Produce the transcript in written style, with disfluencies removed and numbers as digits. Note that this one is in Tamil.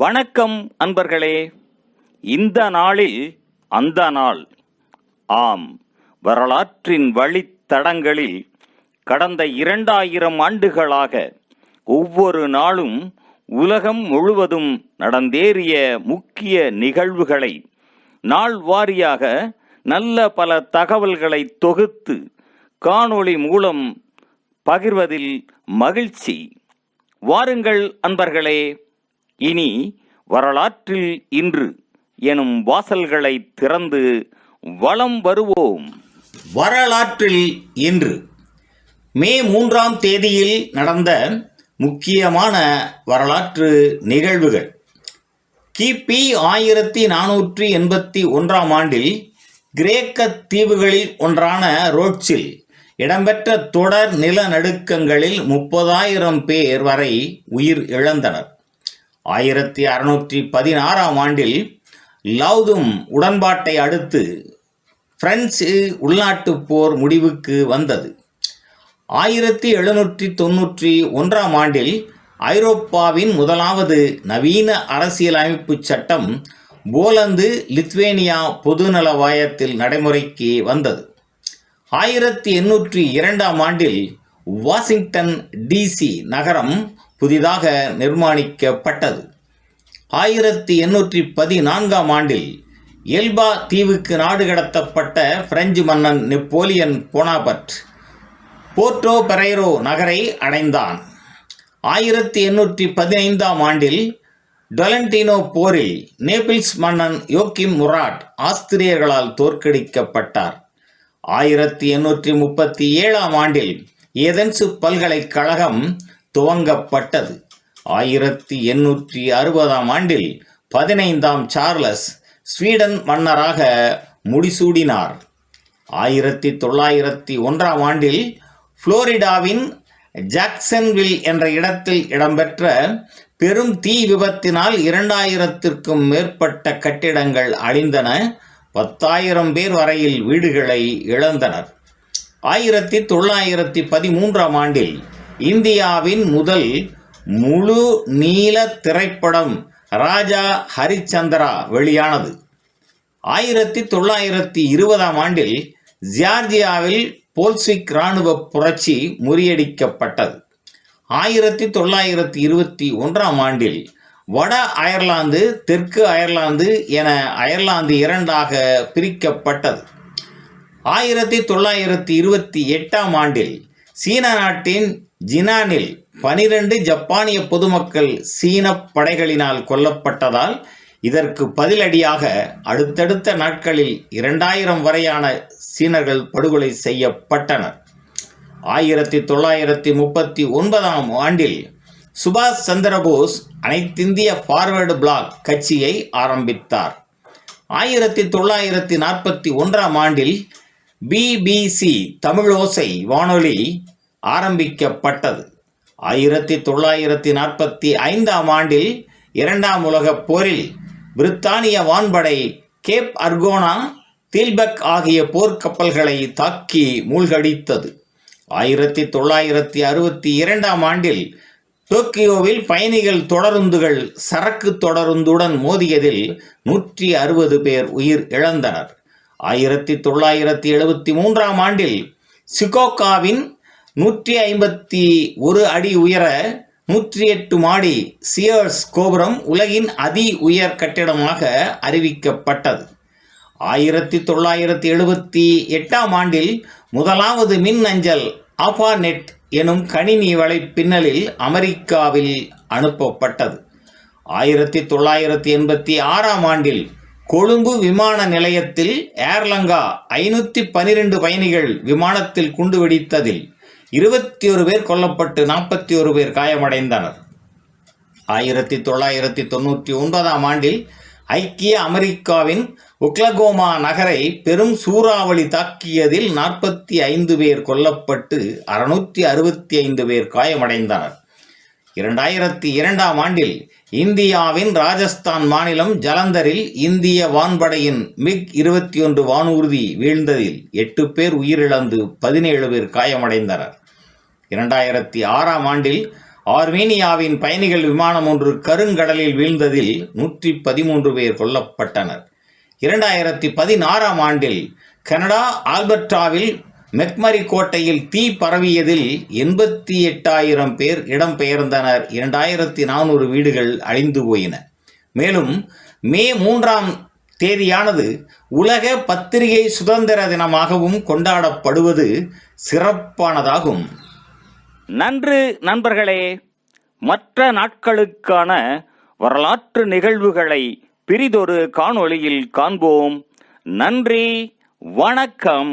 வணக்கம் அன்பர்களே. இந்த நாளில் அந்த நாள். ஆம், வரலாற்றின் வழித்தடங்களில் கடந்த 2000 ஆண்டுகளாக ஒவ்வொரு நாளும் உலகம் முழுவதும் நடந்தேறிய முக்கிய நிகழ்வுகளை நாள் வாரியாக நல்ல பல தகவல்களை தொகுத்து காணொளி மூலம் பகிர்வதில் மகிழ்ச்சி. வாருங்கள் அன்பர்களே, இனி வரலாற்றில் இன்று எனும் வாசல்களை திறந்து வலம் வருவோம். வரலாற்றில் இன்று மே 3ஆம் தேதியில் நடந்த முக்கியமான வரலாற்று நிகழ்வுகள். கிபி 1481ஆம் ஆண்டில் கிரேக்க தீவுகளில் ஒன்றான ரோட்ஸில் இடம்பெற்ற தொடர் நிலநடுக்கங்களில் 30,000 பேர் வரை உயிர் இழந்தனர். 1616ஆம் ஆண்டில் லவுதும் உடன்பாட்டை அடுத்து பிரெஞ்சு உள்நாட்டுப் போர் முடிவுக்கு வந்தது. 1791ஆம் ஆண்டில் ஐரோப்பாவின் முதலாவது நவீன அரசியலமைப்பு சட்டம் போலந்து லித்வேனியா பொதுநலவாயத்தில் நடைமுறைக்கு வந்தது. 1802ஆம் ஆண்டில் வாஷிங்டன் டிசி நகரம் புதிதாக நிர்மாணிக்கப்பட்டது. 1814ஆம் ஆண்டில் எல்பா தீவுக்கு நாடு கடத்தப்பட்ட பிரெஞ்சு மன்னன் நெப்போலியன் போனாபர்ட் போர்ட்டோ பெரைரோ நகரை அடைந்தான். 1815ஆம் ஆண்டில் டொலண்டினோ போரில் நேபிள்ஸ் மன்னன் யோக்கிம் முராட் ஆஸ்திரியர்களால் தோற்கடிக்கப்பட்டார். 1837ஆம் ஆண்டில் ஏதென்சு பல்கலைக்கழகம் துவங்கப்பட்டது. 1860ஆம் ஆண்டில் 15ஆம் சார்லஸ் ஸ்வீடன் மன்னராக முடிசூடினார். 1901ஆம் ஆண்டில் புளோரிடாவின் ஜாக்சன்வில் என்ற இடத்தில் இடம்பெற்ற பெரும் தீ விபத்தினால் 2000க்கும் மேற்பட்ட கட்டிடங்கள் அழிந்தன. 10,000 பேர் வரையில் வீடுகளை இழந்தனர். 1913ஆம் ஆண்டில் இந்தியாவின் முதல் முழு நீள திரைப்படம் ராஜா ஹரிச்சந்திரா வெளியானது. 1920ஆம் ஆண்டில் ஜார்ஜியாவில் போல்ஸ்விக் இராணுவ புரட்சி முறியடிக்கப்பட்டது. 1921ஆம் ஆண்டில் வட அயர்லாந்து தெற்கு அயர்லாந்து என அயர்லாந்து இரண்டாக பிரிக்கப்பட்டது. 1928ஆம் ஆண்டில் சீன நாட்டின் ஜினானில் 12 ஜப்பானிய பொதுமக்கள் சீன படைகளினால் கொல்லப்பட்டதால் இதற்கு பதிலடியாக அடுத்தடுத்த நாட்களில் 2000 வரையான சீனர்கள் படுகொலை செய்யப்பட்டனர். 1939ஆம் ஆண்டில் சுபாஷ் சந்திரபோஸ் அனைத்திந்திய ஃபார்வர்டு பிளாக் கட்சியை ஆரம்பித்தார். 1941ஆம் ஆண்டில் பிபிசி தமிழோசை வானொலி ஆரம்பிக்கப்பட்டது. 1945ஆம் ஆண்டில் 2ஆம் உலகப் போரில் பிரித்தானிய வான்படை கேப் அர்கோனா, தீல்பெக் ஆகிய போர்க்கப்பல்களை தாக்கி மூழ்கடித்தது. 1962ஆம் ஆண்டில் டோக்கியோவில் பயணிகள் தொடருந்துகள் சரக்கு தொடருந்துடன் மோதியதில் 160 பேர் உயிர் இழந்தனர். 1973ஆம் ஆண்டில் சிகோகாவின் 151 அடி உயர 108 மாடி சியர்ஸ் கோபுரம் உலகின் அதி உயர் கட்டிடமாக அறிவிக்கப்பட்டது. 1978ஆம் ஆண்டில் முதலாவது மின் அஞ்சல் ஆஃபாநெட் எனும் கணினி வலைப்பின்னலில் அமெரிக்காவில் அனுப்பப்பட்டது. 1986ஆம் ஆண்டில் கொழும்பு விமான நிலையத்தில் ஏர்லங்கா 512 பயணிகள் விமானத்தில் குண்டுவெடித்ததில் 21 பேர் கொல்லப்பட்டு 41 பேர் காயமடைந்தனர். 1999ஆம் ஆண்டில் ஐக்கிய அமெரிக்காவின் ஒக்லகோமா நகரை பெரும் சூறாவளி தாக்கியதில் 45 பேர் கொல்லப்பட்டு 665 பேர் காயமடைந்தனர். 2002ஆம் ஆண்டில் இந்தியாவின் ராஜஸ்தான் மாநிலம் ஜலந்தரில் இந்திய வான்படையின் MiG-21 வானூர்தி வீழ்ந்ததில் 8 பேர் உயிரிழந்து 17 பேர் காயமடைந்தனர். 2006ஆம் ஆண்டில் ஆர்மீனியாவின் பயணிகள் விமானம் ஒன்று கருங்கடலில் வீழ்ந்ததில் 113 பேர் கொல்லப்பட்டனர். 2016ஆம் ஆண்டில் கனடா ஆல்பர்டாவில் மெக்மரி கோட்டையில் தீ பரவியதில் 88,000 பேர் இடம்பெயர்ந்தனர். 2,400 வீடுகள் அழிந்து போயின. மேலும் மே 3ஆம் தேதியானது உலக பத்திரிகை சுதந்திர தினமாகவும் கொண்டாடப்படுவது சிறப்பானதாகும். நன்று நண்பர்களே. மற்ற நாட்களுக்கான வரலாற்று நிகழ்வுகளை பிறிதொரு காணொளியில் காண்போம். நன்றி, வணக்கம்.